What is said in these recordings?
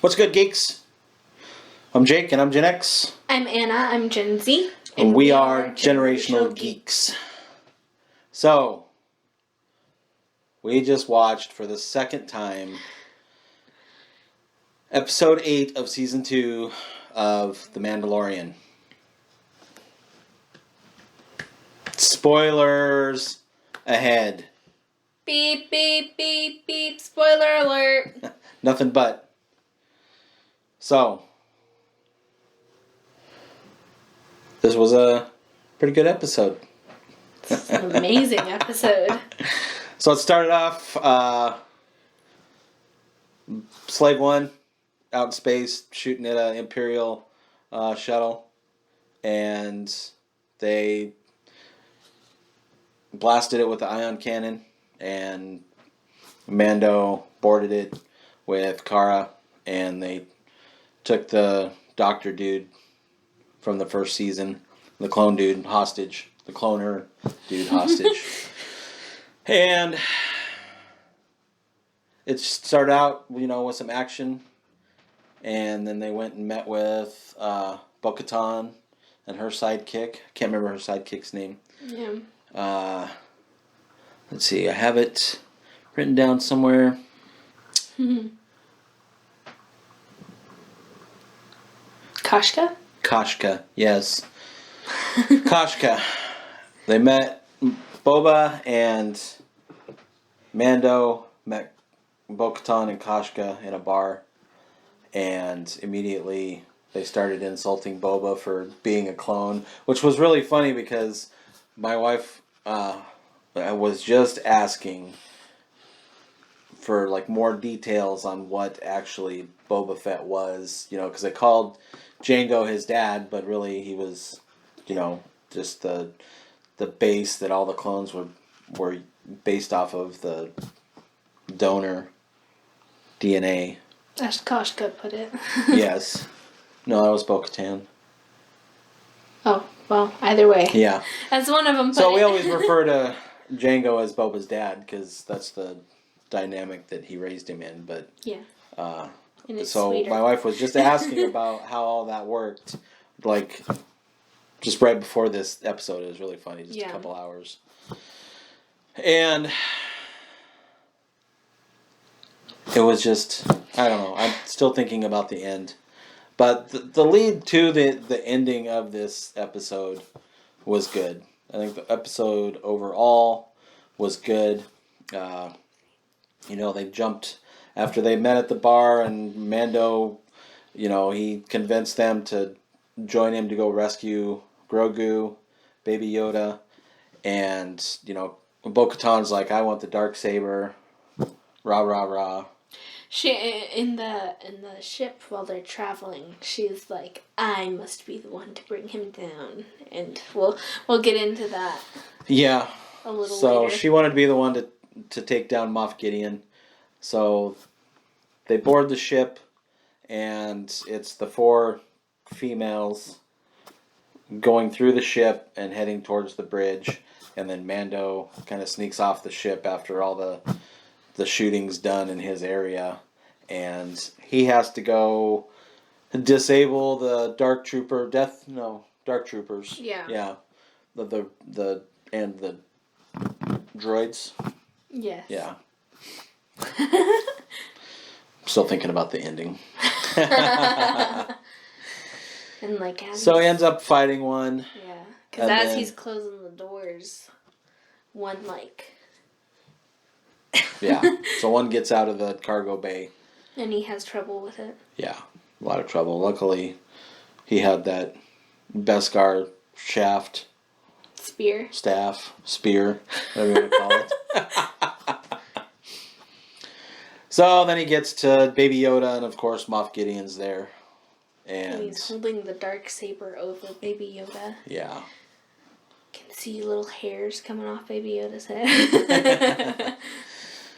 What's good, geeks? I'm Jake, and I'm Gen X. I'm Anna, I'm Gen Z. And we are Generational Geeks. So, we just watched for the second time Episode 8 of Season 2 of The Mandalorian. Spoilers ahead. Beep, beep, beep, beep. Spoiler alert. Nothing but. So, this was a pretty good episode. It's an amazing episode. So it started off, Slave One out in space shooting at an Imperial shuttle, and they blasted it with the ion cannon, and Mando boarded it with Cara, and they took the doctor dude from the first season, the clone dude, hostage. The cloner dude hostage. And it started out, with some action. And then they went and met with Bo-Katan and her sidekick. Can't remember her sidekick's name. Yeah. Let's see, I have it written down somewhere. Koshka? Koshka, yes. Koshka. They met Boba and Mando met Bo-Katan and Koshka in a bar, and immediately they started insulting Boba for being a clone, which was really funny because my wife was just asking for more details on what actually Boba Fett was, because they called Jango his dad, but really he was, just the base that all the clones were based off of, the donor DNA. As Koshka put it. Yes. No, that was Bo-Katan. Oh, well, either way. Yeah. As one of them put So it. we always refer to Jango as Boba's dad because that's the dynamic that he raised him in. But yeah. And it's so sweeter. my wife was just asking about how all that worked, just right before this episode. It was really funny, just a couple hours. And it was just, I don't know, I'm still thinking about the end. But the lead to the ending of this episode was good. I think the episode overall was good. They jumped after they met at the bar, and Mando, he convinced them to join him to go rescue Grogu, Baby Yoda, and, Bo-Katan's like, I want the Darksaber, rah, rah, rah. She in the ship while they're traveling, she's like, I must be the one to bring him down, and we'll get into that. Yeah. A little So later. she wanted to be the one to take down Moff Gideon. So they board the ship, and it's the 4 females going through the ship and heading towards the bridge, and then Mando kind of sneaks off the ship after all the shooting's done in his area, and he has to go disable the Dark Troopers. Yeah. The droids. Yes. Yeah. Still thinking about the ending. And so he ends up fighting one. Yeah. Because as he's closing the doors, one Yeah. So one gets out of the cargo bay. And he has trouble with it. Yeah. A lot of trouble. Luckily, he had that Beskar spear, whatever you want to call it. So then he gets to Baby Yoda, and of course Moff Gideon's there. And he's holding the Darksaber over Baby Yoda. Yeah. Can see little hairs coming off Baby Yoda's head.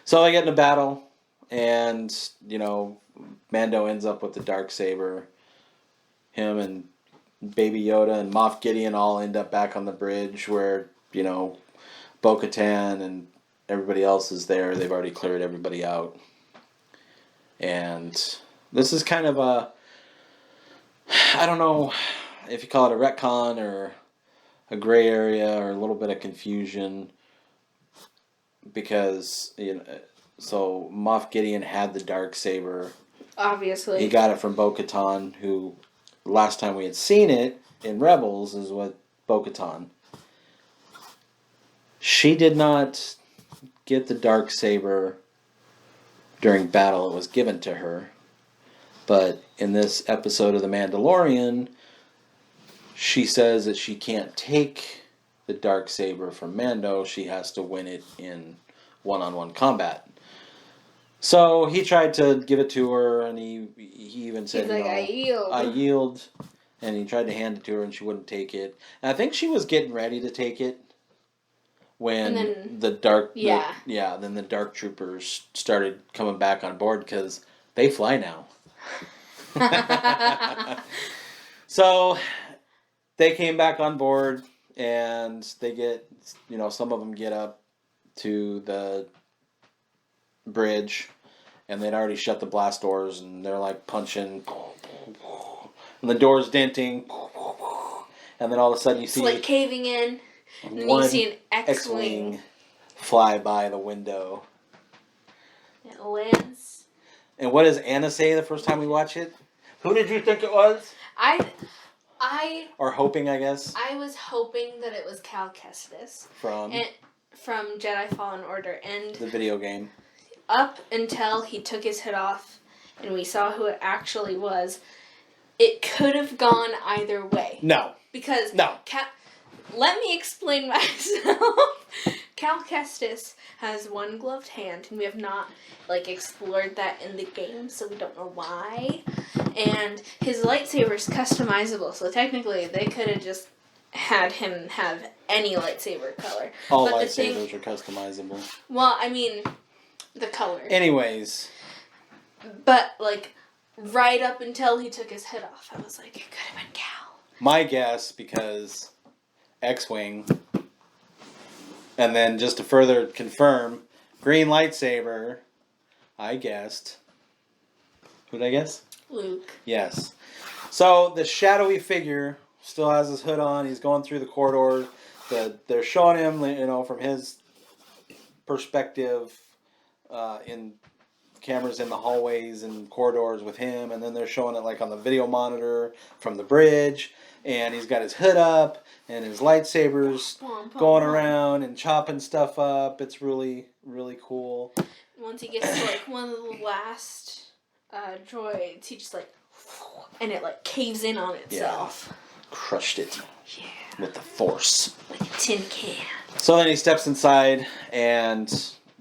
So they get in a battle, and, Mando ends up with the Darksaber. Him and Baby Yoda and Moff Gideon all end up back on the bridge where, Bo-Katan and everybody else is there. They've already cleared everybody out. And This is kind of I don't know if you call it a retcon or a gray area or a little bit of confusion, because so Moff Gideon had the Darksaber. Obviously. He got it from Bo-Katan, who last time we had seen it in Rebels is with Bo-Katan. She did not get the Darksaber during battle. It was given to her. But in this episode of The Mandalorian, she says that she can't take the Darksaber from Mando. She has to win it in one-on-one combat. So he tried to give it to her, and he even said, He's like, I yield. I yield. And he tried to hand it to her, and she wouldn't take it. And I think she was getting ready to take it when then the dark troopers started coming back on board, because they fly now. So they came back on board, and they get, some of them get up to the bridge, and they'd already shut the blast doors, and they're like punching, and the doors denting, and then all of a sudden you see it's like caving in, and then you see an X-Wing fly by the window. It lands. And what does Anna say the first time we watch it? Who did you think it was? Or hoping, I guess. I was hoping that it was JAKESTER from Jedi Fallen Order, and the video game. Up until he took his hood off and we saw who it actually was, it could have gone either way. No. Because let me explain myself. JAKESTER has one gloved hand, and we have not explored that in the game, so we don't know why. And his lightsaber is customizable, so technically they could have just had him have any lightsaber color. All lightsabers are customizable. Well, I mean, the color. Anyways. But, right up until he took his hood off, I was like, it could have been Cal. My guess, because X-Wing, and then just to further confirm, green lightsaber, I guessed. Who'd I guess? Luke. Yes. So the shadowy figure still has his hood on. He's going through the corridor. They're showing him, from his perspective, in cameras in the hallways and corridors with him, and then they're showing it on the video monitor from the bridge, and he's got his hood up and his lightsabers going around and chopping stuff up. It's really, really cool. Once he gets to one of the last droids, he just and it caves in on itself. Yeah. Crushed it. Yeah. With the Force. Like a tin can. So then he steps inside, and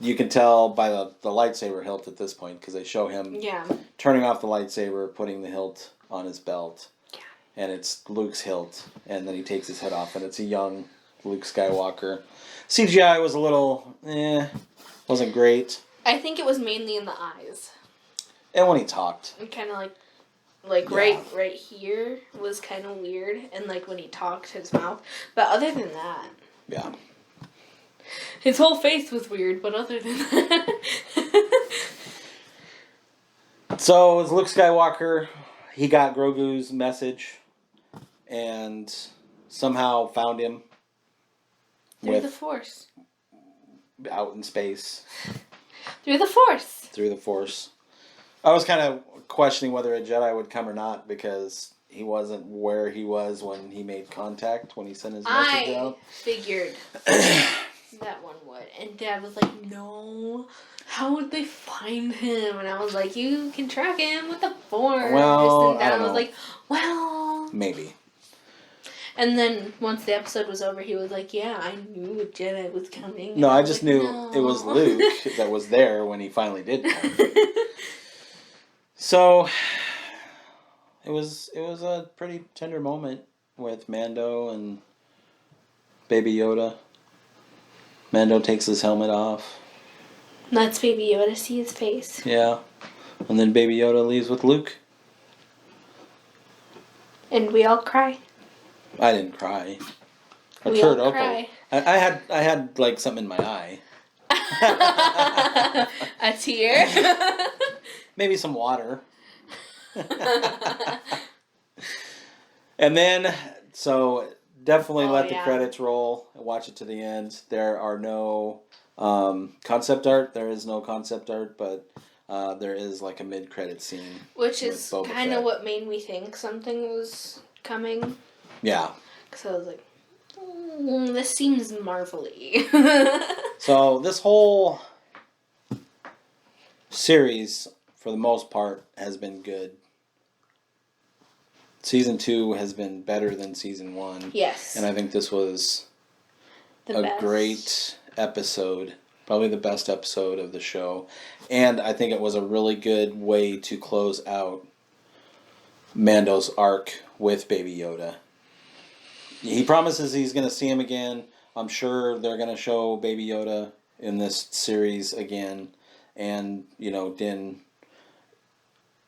you can tell by the lightsaber hilt at this point, because they show him turning off the lightsaber, putting the hilt on his belt. Yeah. And it's Luke's hilt. And then he takes his head off, and it's a young Luke Skywalker. CGI was a little, wasn't great. I think it was mainly in the eyes. And when he talked. And kind of right here was kind of weird. And when he talked, his mouth. But other than that. Yeah. His whole face was weird, but other than that. So, as Luke Skywalker, he got Grogu's message and somehow found him. Through the Force. Out in space. Through the Force. Through the Force. I was kind of questioning whether a Jedi would come or not, because he wasn't where he was when he made contact, when he sent his message out. I figured that one would. And Dad was like, no. How would they find him? And I was like, you can track him with the Force. Well, and Dad was like, well. Maybe. And then once the episode was over, he was like, yeah, I knew a Jedi was coming. No, I just knew it was Luke that was there when he finally did come. So, it was a pretty tender moment with Mando and Baby Yoda. Mando takes his helmet off. Lets Baby Yoda see his face. Yeah. And then Baby Yoda leaves with Luke. And we all cry. I didn't cry. We all cry. I had something in my eye. A tear? Maybe some water. And then, so definitely Oh, let the yeah. credits roll and watch it to the end. There are no concept art. There is no concept art, but there is like a mid-credit scene. Which with is Boba kind Fett. of what made me think something was coming. Yeah. Because I was like, this seems marvelly. So this whole series, for the most part, has been good. Season 2 has been better than Season 1. Yes. And I think this was The great episode. Probably the best episode of the show. And I think it was a really good way to close out Mando's arc with Baby Yoda. He promises he's going to see him again. I'm sure they're going to show Baby Yoda in this series again. And, Din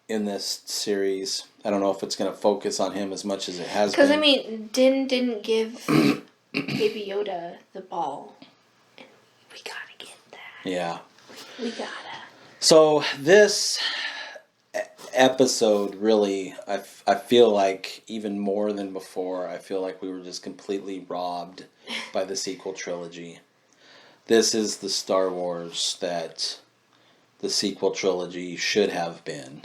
in this series. I don't know if it's going to focus on him as much as it has been. Because, Din didn't give Baby Yoda the ball. And we gotta get that. Yeah. We gotta. So, this episode really, I feel like, even more than before, I feel like we were just completely robbed by the sequel trilogy. This is the Star Wars that the sequel trilogy should have been.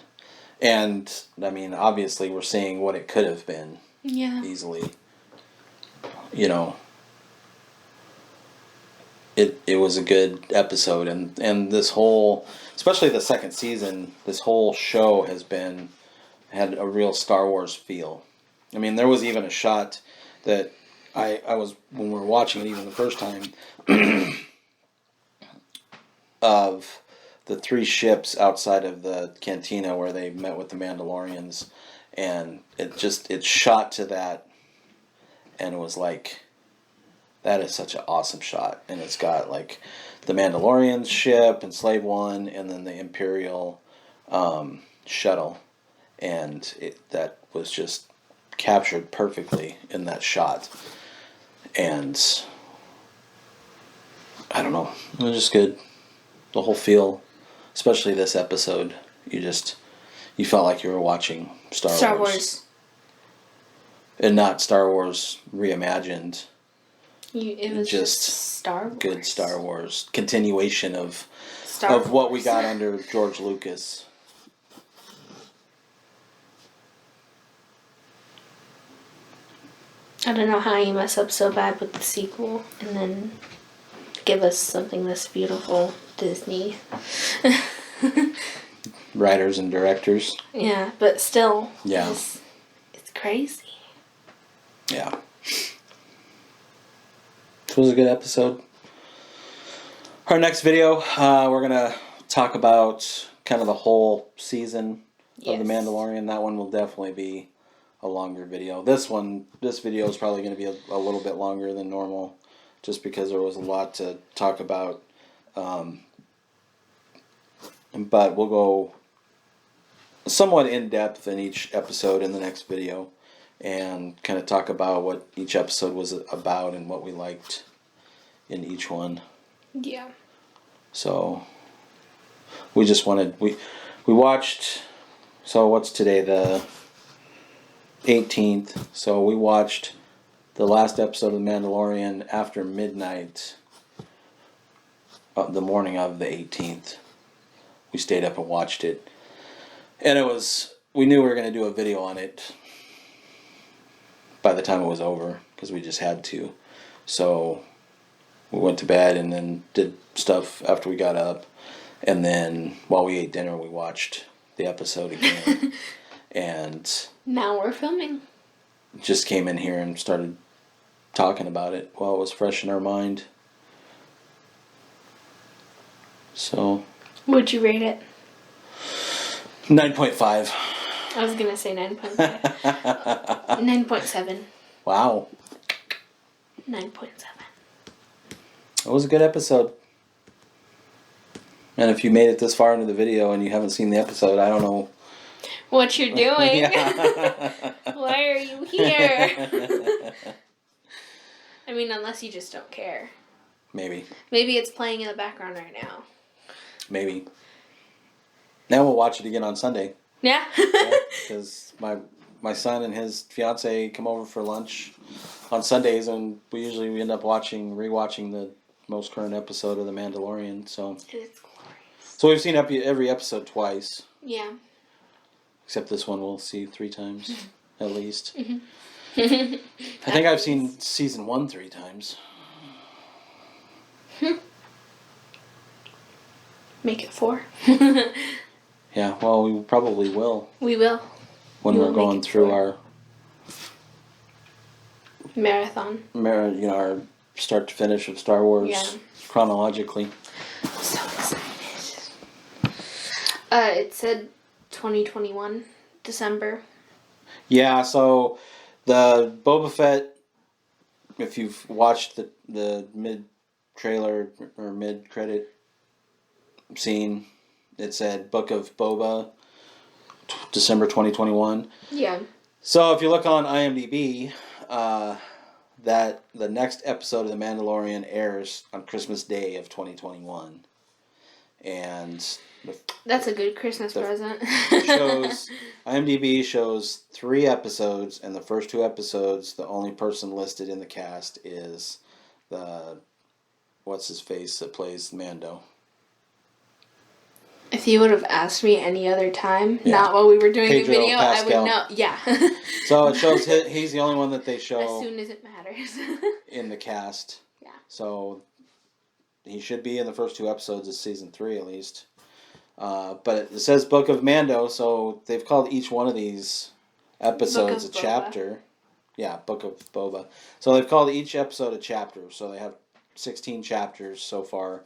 And, I mean, obviously we're seeing what it could have been. Yeah. Easily. It was a good episode. And this whole, especially the second season, this whole show had a real Star Wars feel. I mean, there was even a shot that I was, when we were watching it even the first time, of the 3 ships outside of the cantina where they met with the Mandalorians, and it shot to that, and it was like, that is such an awesome shot. And it's got like the Mandalorian ship and Slave One, and then the Imperial shuttle, and that was just captured perfectly in that shot. And I don't know, it was just good. The whole feel, especially this episode, you felt like you were watching Star Wars. And not Star Wars reimagined. It was just Star Wars. Good Star Wars. Continuation of Star what we Wars. got under George Lucas. I don't know how you mess up so bad with the sequel and then give us something this beautiful, Disney. Writers and directors. Yeah, but still. Yeah. It's crazy. Yeah. It was a good episode. Our next video, we're going to talk about kind of the whole season of The Mandalorian. That one will definitely be a longer video. This video is probably going to be a little bit longer than normal, just because there was a lot to talk about. But we'll go somewhat in depth in each episode in the next video, and kind of talk about what each episode was about and what we liked in each one. Yeah. So we just wanted, we watched, so what's today, the 18th, so we watched the last episode of The Mandalorian after midnight, the morning of the 18th. We stayed up and watched it, and we knew we were going to do a video on it by the time it was over, because we just had to. So we went to bed and then did stuff after we got up, and then while we ate dinner we watched the episode again. And now we're filming. Just came in here and started talking about it while it was fresh in our mind. So Would you rate it? 9.5. I was gonna say 9.5. 9.7. Wow. 9.7. It was a good episode. And if you made it this far into the video and you haven't seen the episode, I don't know what you're doing. Yeah. Why are you here? I mean, unless you just don't care. Maybe. Maybe it's playing in the background right now. Maybe. Now we'll watch it again on Sunday. Yeah. because my son and his fiance come over for lunch on Sundays, and we end up rewatching the most current episode of The Mandalorian. So It's glorious. so we've seen every episode twice. Yeah. Except this one we'll see 3 times at least. Mhm. I think I've seen season 1 3 times. Make it 4. Yeah, well, we probably will We will. when We we're will going make it through 4. Marathon. our start to finish of Star Wars Yeah. chronologically. So excited. It said 2021, December. Yeah, so the Boba Fett, if you've watched the mid-trailer or mid-credit scene, it said Book of Boba, December 2021. Yeah. So if you look on IMDb, that the next episode of The Mandalorian airs on Christmas Day of 2021. And That's a good Christmas present. IMDb shows 3 episodes, and the first 2 episodes, the only person listed in the cast is what's his face that plays Mando. If you would have asked me any other time, Yeah. not while we were doing Pedro the video, Pascal. I would know. Yeah. So it shows he's the only one that they As show soon as it matters. in the cast. Yeah. So he should be in the first 2 episodes of season 3 at least. But it says Book of Mando, so they've called each one of these episodes a Boba. chapter. Yeah, Book of Boba. So they've called each episode a chapter. So they have 16 chapters so far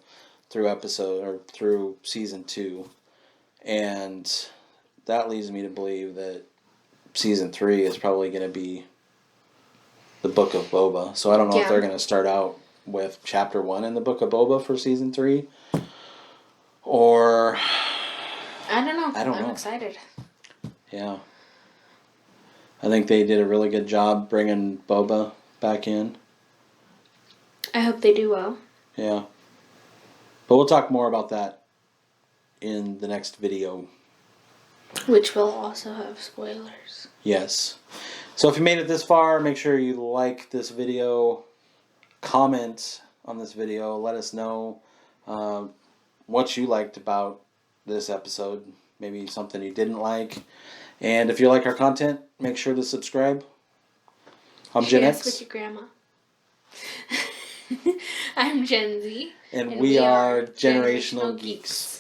through season 2. And that leads me to believe that season 3 is probably going to be the Book of Boba. So I don't know if they're going to start out with chapter 1 in the Book of Boba for season 3. Or I don't know. I'm excited. Yeah. I think they did a really good job bringing Boba back in. I hope they do well. Yeah. But we'll talk more about that in the next video. Which will also have spoilers. Yes. So if you made it this far, make sure you like this video, comment on this video, let us know what you liked about this episode, maybe something you didn't like. And if you like our content, make sure to subscribe. I'm Gen X. with your grandma. I'm Gen Z. And we are Generational Geeks.